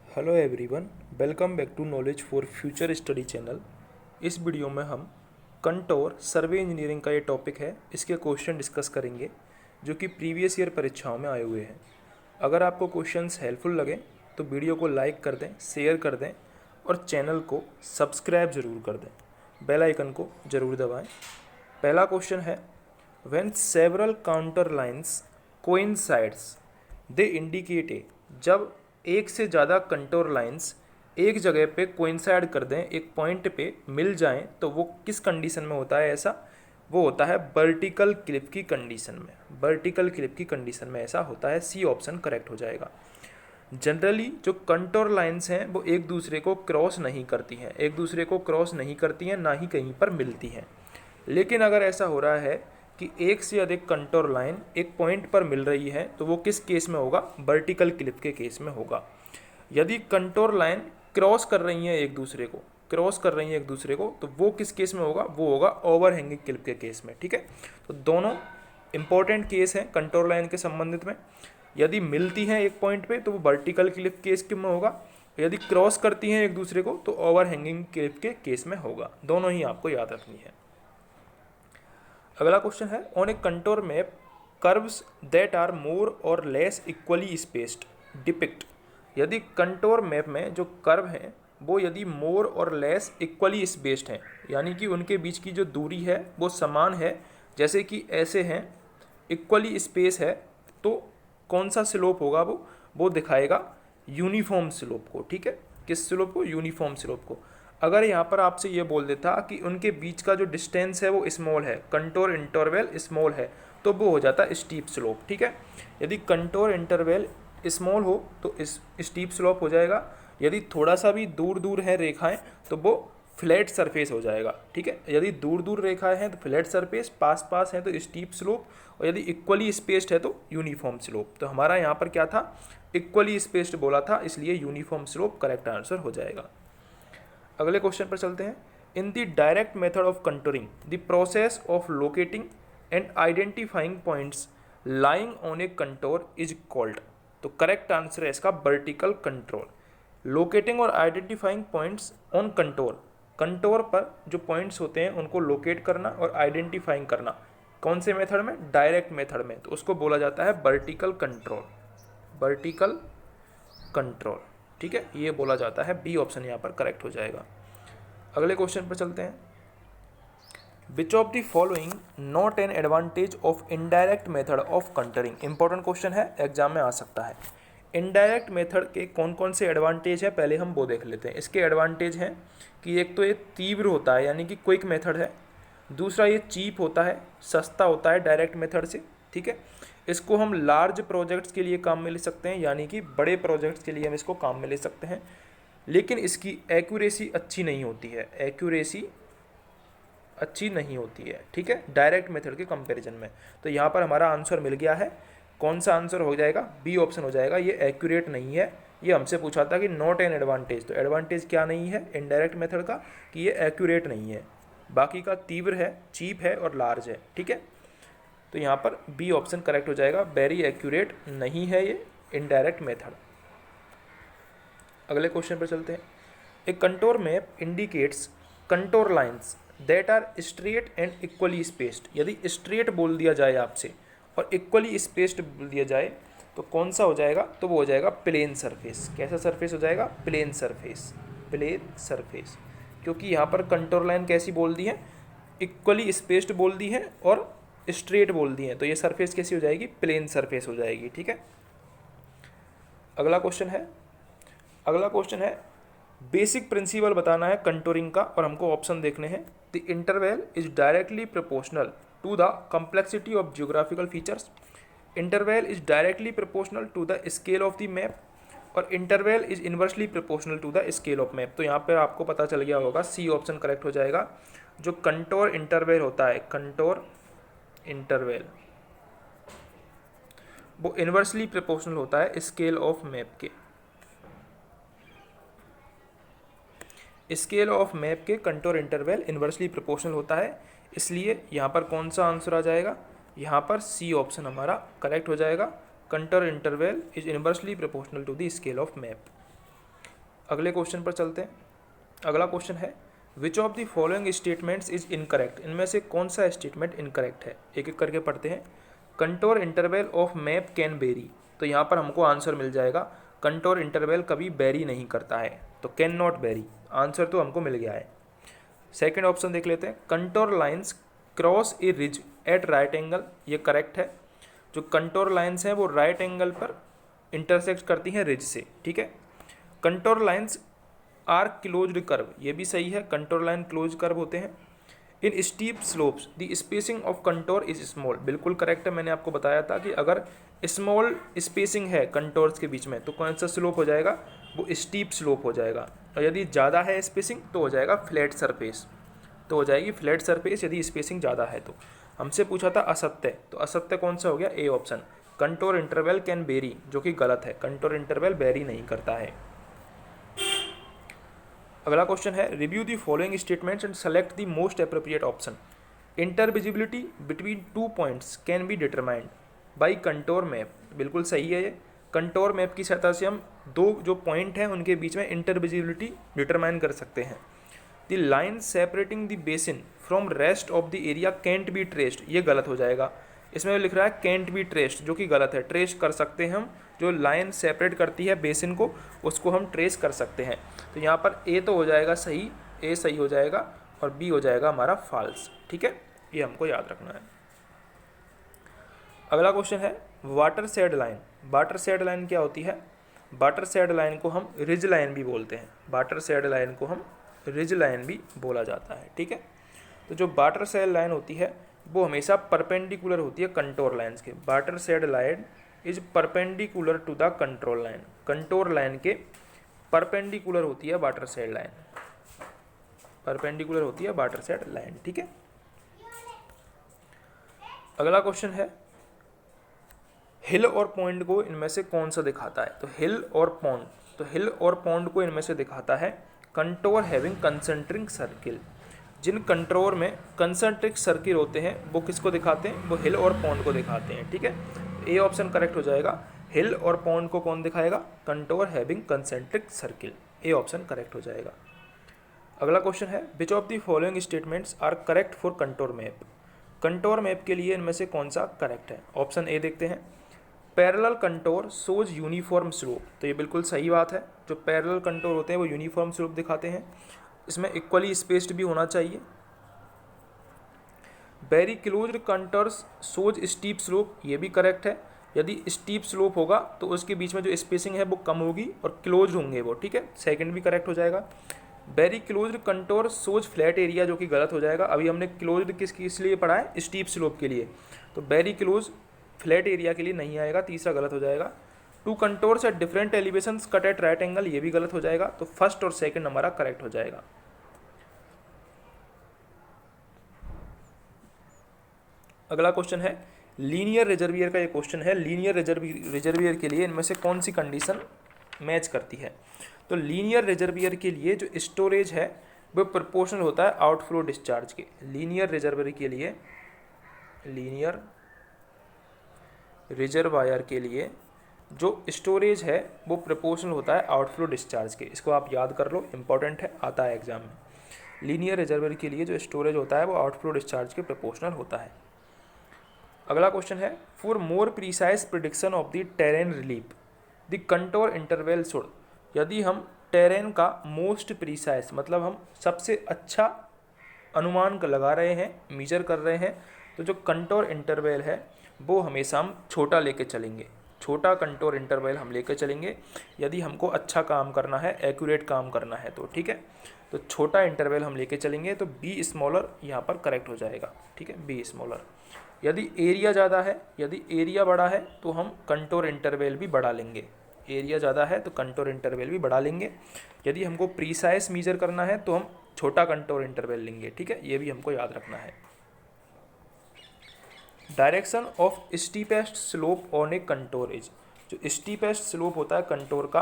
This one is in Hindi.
Hello everyone, welcome back to knowledge for future study channel. इस वीडियो में हम कंटोर सर्वे इंजीनियरिंग का ये टॉपिक है, इसके क्वेश्चन डिस्कस करेंगे जो कि प्रीवियस ईयर परीक्षाओं में आए हुए हैं। अगर आपको क्वेश्चंस हेल्पफुल लगे तो वीडियो को लाइक कर दें, शेयर कर दें और चैनल को सब्सक्राइब ज़रूर कर दें। बेल आइकन को ज़रूर दबाएँ। पहला क्वेश्चन है, when several counter lines coincides they indicate a, जब एक से ज़्यादा कंटोर लाइंस एक जगह पे कोइंसाइड कर दें, एक पॉइंट पे मिल जाएं, तो वो किस कंडीशन में होता है? ऐसा वो होता है वर्टिकल क्लिप की कंडीशन में। वर्टिकल क्लिप की कंडीशन में ऐसा होता है। सी ऑप्शन करेक्ट हो जाएगा। जनरली जो कंटोर लाइंस हैं वो एक दूसरे को क्रॉस नहीं करती हैं, एक दूसरे को क्रॉस नहीं करती हैं, ना ही कहीं पर मिलती हैं। लेकिन अगर ऐसा हो रहा है कि एक से अधिक कंटोर लाइन एक पॉइंट पर मिल रही है, तो वो किस केस में होगा? वर्टिकल क्लिप के केस में होगा। यदि कंटोर लाइन क्रॉस कर रही हैं एक दूसरे को, क्रॉस कर रही हैं एक दूसरे को, तो वो किस केस में होगा? वो होगा ओवरहैंगिंग क्लिप के केस में। ठीक है, तो दोनों इंपॉर्टेंट केस हैं कंटोर लाइन के संबंधित में। यदि मिलती हैं एक पॉइंट पे तो वो वर्टिकल क्लिप केस में होगा, यदि क्रॉस करती हैं एक दूसरे को तो ओवरहैंगिंग क्लिप के केस में होगा। दोनों ही आपको याद रखनी है। अगला क्वेश्चन है, on a contour map curves that are more or less equally spaced depict. यदि कंटोर मैप में जो कर्व हैं वो यदि मोर और लेस इक्वली स्पेस्ड हैं, यानी कि उनके बीच की जो दूरी है वो समान है, जैसे कि ऐसे हैं, इक्वली स्पेस है, तो कौन सा स्लोप होगा? वो दिखाएगा यूनिफॉर्म स्लोप को। ठीक है, किस स्लोप को? यूनिफॉर्म स्लोप को। अगर यहाँ पर आपसे ये बोल देता कि उनके बीच का जो डिस्टेंस है वो स्मॉल है, कंटोर इंटरवल स्मॉल है, तो वो हो जाता है स्टीप स्लोप। ठीक है, यदि कंटोर इंटरवल स्मॉल हो तो इस स्टीप स्लोप हो जाएगा। यदि थोड़ा सा भी दूर दूर है रेखाएं तो वो फ्लैट सरफेस हो जाएगा। ठीक है, यदि दूर दूर रेखाएं हैं तो फ्लैट सरफेस, पास पास है तो स्टीप स्लोप, और यदि इक्वली स्पेस्ड है तो यूनिफॉर्म स्लोप। तो हमारा यहाँ पर क्या था? इक्वली स्पेस्ड बोला था, इसलिए यूनिफॉर्म स्लोप करेक्ट आंसर हो जाएगा। अगले क्वेश्चन पर चलते हैं। In the direct method of contouring the process of locating and identifying points lying on a contour is called. तो करेक्ट आंसर है इसका वर्टिकल कंट्रोल। लोकेटिंग और identifying points on contour, contour पर जो पॉइंट्स होते हैं उनको लोकेट करना और आइडेंटिफाइंग करना, कौन से मेथड में? डायरेक्ट मेथड में, तो उसको बोला जाता है वर्टिकल कंट्रोल। वर्टिकल कंट्रोल, ठीक है, ये बोला जाता है। बी ऑप्शन यहाँ पर करेक्ट हो जाएगा। अगले क्वेश्चन पर चलते हैं। Which of the following not an advantage of indirect method of contouring. Important question है, एग्जाम में आ सकता है। इनडायरेक्ट मेथड के कौन कौन से एडवांटेज है, पहले हम वो देख लेते हैं। इसके एडवांटेज हैं कि एक तो ये तीव्र होता है, यानी कि क्विक मेथड है। दूसरा, ये चीप होता है, सस्ता होता है डायरेक्ट मेथड से। ठीक है, इसको हम लार्ज प्रोजेक्ट्स के लिए काम में ले सकते हैं, यानी कि बड़े प्रोजेक्ट्स के लिए हम इसको काम में ले सकते हैं। लेकिन इसकी एक्यूरेसी अच्छी नहीं होती है, एक्यूरेसी अच्छी नहीं होती है। ठीक है, डायरेक्ट मेथड के कंपैरिजन में। तो यहाँ पर हमारा आंसर मिल गया है। कौन सा आंसर हो जाएगा? बी ऑप्शन हो जाएगा। ये एक्यूरेट नहीं है। ये हमसे पूछा था कि नॉट एन एडवांटेज, तो एडवांटेज क्या नहीं है इनडायरेक्ट मेथड का? कि ये एक्यूरेट नहीं है। बाकी का तीव्र है, चीप है और लार्ज है। ठीक है, तो यहाँ पर बी ऑप्शन करेक्ट हो जाएगा। वेरी एक्यूरेट नहीं है ये इनडायरेक्ट मेथड। अगले क्वेश्चन पर चलते हैं। A contour map indicates contour lines that are straight and equally spaced. यदि स्ट्रेट बोल दिया जाए आपसे और इक्वली स्पेस्ड बोल दिया जाए तो कौन सा हो जाएगा? तो वो हो जाएगा प्लेन सरफेस। कैसा सरफेस हो जाएगा? Plane surface. प्लेन सरफेस, क्योंकि यहाँ पर कंटोर लाइन कैसी बोल दी है? इक्वली स्पेस्ड बोल दी है और स्ट्रेट बोल दी है, तो ये सरफेस कैसी हो जाएगी? प्लेन सरफेस हो जाएगी। ठीक है, अगला क्वेश्चन है बेसिक प्रिंसिपल बताना है कंटूरिंग का और हमको ऑप्शन देखने हैं। The interval is directly proportional to the complexity of geographical features. Interval is directly proportional to the scale of the map, और interval is inversely proportional to the scale of map. तो यहाँ पर आपको पता चल गया होगा, सी ऑप्शन करेक्ट हो जाएगा। जो कंटोर इंटरवल होता है, कंटोर इंटरवल, वो इन्वर्सली प्रोपोर्शनल होता है स्केल ऑफ मैप के। स्केल ऑफ मैप के कंटोर इंटरवल इन्वर्सली प्रोपोर्शनल होता है, इसलिए यहाँ पर कौन सा आंसर आ जाएगा? यहाँ पर सी ऑप्शन हमारा करेक्ट हो जाएगा। Contour interval is inversely proportional to the scale of map. अगले क्वेश्चन पर चलते हैं। अगला क्वेश्चन है which of the following statements is incorrect, इनमें से कौन सा स्टेटमेंट इनकरेक्ट है। एक एक करके पढ़ते हैं। Contour interval of map can very, तो यहाँ पर हमको आंसर मिल जाएगा कंटोर इंटरवल कभी वेरी नहीं करता है, तो कैन नॉट वेरी, आंसर तो हमको मिल गया है। सेकेंड ऑप्शन देख लेते हैं। Contour lines cross a ridge at right angle, ये करेक्ट है। जो कंटोर लाइन्स हैं वो राइट एंगल पर इंटरसेक्ट करती हैं रिज से, ठीक है। Contour lines are closed curve, ये भी सही है, कंटोर लाइन क्लोज कर्व होते हैं। In steep slopes the spacing of contour is small, बिल्कुल करेक्ट है। मैंने आपको बताया था कि अगर स्मॉल स्पेसिंग है कंटोर्स के बीच में तो कौन सा स्लोप हो जाएगा, वो स्टीप स्लोप हो जाएगा। और यदि ज़्यादा है स्पेसिंग तो हो जाएगा फ्लैट सरफेस, तो हो जाएगी फ्लैट सरफेस यदि स्पेसिंग ज़्यादा है तो। हमसे पूछा था असत्य, तो असत्य कौन सा हो गया, A option, contour interval can very, जो कि गलत है, कंटोर इंटरवल वेरी नहीं करता है। अगला क्वेश्चन है review the following statements and select the most appropriate option. Intervisibility between 2 points can be determined by contour map, बिल्कुल सही है ये। कंटोर मैप की सहायता से हम दो जो पॉइंट हैं उनके बीच में इंटरविजिबिलिटी डिटरमाइन कर सकते हैं। The line separating the basin from rest of the area cantt be traced, ये गलत हो जाएगा। इसमें लिख रहा है कैंट बी ट्रेस्ड, जो कि गलत है। ट्रेस कर सकते हैं हम, जो लाइन सेपरेट करती है बेसिन को उसको हम ट्रेस कर सकते हैं। तो यहाँ पर ए तो हो जाएगा सही, ए सही हो जाएगा और बी हो जाएगा हमारा फॉल्स, ठीक है, ये हमको याद रखना है। अगला क्वेश्चन है water shed line. Water shed line क्या होती है, वाटर शेड लाइन को हम रिज लाइन भी बोलते हैं, वाटर शेड लाइन को हम रिज लाइन भी बोला जाता है, ठीक है। तो जो वाटर शेड लाइन होती है वो हमेशा परपेंडिकुलर होती है कंटोर लाइन्स के। Water shed line is perpendicular to the control line, contour line के परपेंडिकुलर होती है वाटर शेड लाइन, परपेंडिकुलर होती है वाटर शेड लाइन, ठीक है। अगला क्वेश्चन है हिल और पॉन्ड को इनमें से कौन सा दिखाता है। तो हिल और पॉन्ड, तो हिल और पॉन्ड को इनमें से दिखाता है कंटोर हैविंग कंसेंट्रिक सर्किल। जिन कंट्रोर में कंसेंट्रिक सर्किल होते हैं वो किसको दिखाते हैं, वो हिल और पॉन्ड को दिखाते हैं, ठीक है। ए ऑप्शन करेक्ट हो जाएगा। हिल और पॉन्ड को कौन दिखाएगा, contour having concentric circle, a option correct हो जाएगा। अगला क्वेश्चन है which of the following statements are correct for contour map. Contour map के लिए इनमें से कौन सा करेक्ट है। ऑप्शन ए देखते हैं, पैरेलल कंटोर सोज यूनिफॉर्म स्लोप, तो ये बिल्कुल सही बात है। जो पैरेलल कंटोर होते हैं वो यूनिफॉर्म स्लोप दिखाते हैं, इसमें इक्वली स्पेस्ड भी होना चाहिए। वेरी क्लोज्ड कंटोर्स सोज स्टीप स्लोप, ये भी करेक्ट है। यदि स्टीप स्लोप होगा तो उसके बीच में जो स्पेसिंग है वो कम होगी और क्लोज होंगे वो, ठीक है, सेकंड भी करेक्ट हो जाएगा। वेरी क्लोज्ड कंटोर सोज फ्लैट एरिया, जो कि गलत हो जाएगा। अभी हमने क्लोज्ड किस लिए पढ़ा है, स्टीप स्लोप के लिए, तो वेरी क्लोज फ्लैट एरिया के लिए नहीं आएगा, तीसरा गलत हो जाएगा। Two contours at different elevations cut at right angle, ये भी गलत हो जाएगा, तो फर्स्ट और सेकंड हमारा करेक्ट हो जाएगा। अगला क्वेश्चन है लीनियर रिजर्वियर का, ये क्वेश्चन है लीनियर रिजर्वियर के लिए इनमें से कौन सी कंडीशन मैच करती है। तो लीनियर रिजर्वियर के लिए जो स्टोरेज है वो प्रोपोर्शनल होता है आउटफ्लो डिस्चार्ज के। लीनियर रिजर्वियर के लिए, लीनियर रिजर्वायर के लिए जो स्टोरेज है वो प्रोपोर्शनल होता है आउटफ्लो डिस्चार्ज के। इसको आप याद कर लो, इंपॉर्टेंट है, आता है एग्जाम में। लीनियर रिजर्वियर के लिए जो स्टोरेज होता है वो आउटफ्लो डिस्चार्ज के प्रोपोर्शनल होता है। अगला क्वेश्चन है for more precise prediction of the terrain relief the contour interval should. यदि हम टेरेन का मोस्ट प्रिसाइज मतलब हम सबसे अच्छा अनुमान लगा रहे हैं, मेजर कर रहे हैं, तो जो कंटोर इंटरवल है वो हमेशा हम छोटा लेके चलेंगे, छोटा कंटोर इंटरवल हम लेके चलेंगे यदि हमको अच्छा काम करना है, एक्यूरेट काम करना है तो, ठीक है। तो छोटा इंटरवल हम लेके चलेंगे, तो बी स्मॉलर यहाँ पर करेक्ट हो जाएगा, ठीक है, बी स्मॉलर। यदि एरिया ज़्यादा है, यदि एरिया बड़ा है तो हम कंटोर इंटरवल भी बढ़ा लेंगे, एरिया ज़्यादा है तो कंटोर इंटरवल भी बढ़ा लेंगे। यदि हमको प्रीसाइज मेजर करना है तो हम छोटा कंटोर इंटरवल लेंगे, ठीक है, ये भी हमको याद रखना है। Direction of steepest slope on a contour is, जो स्टीपेस्ट स्लोप होता है कंटोर का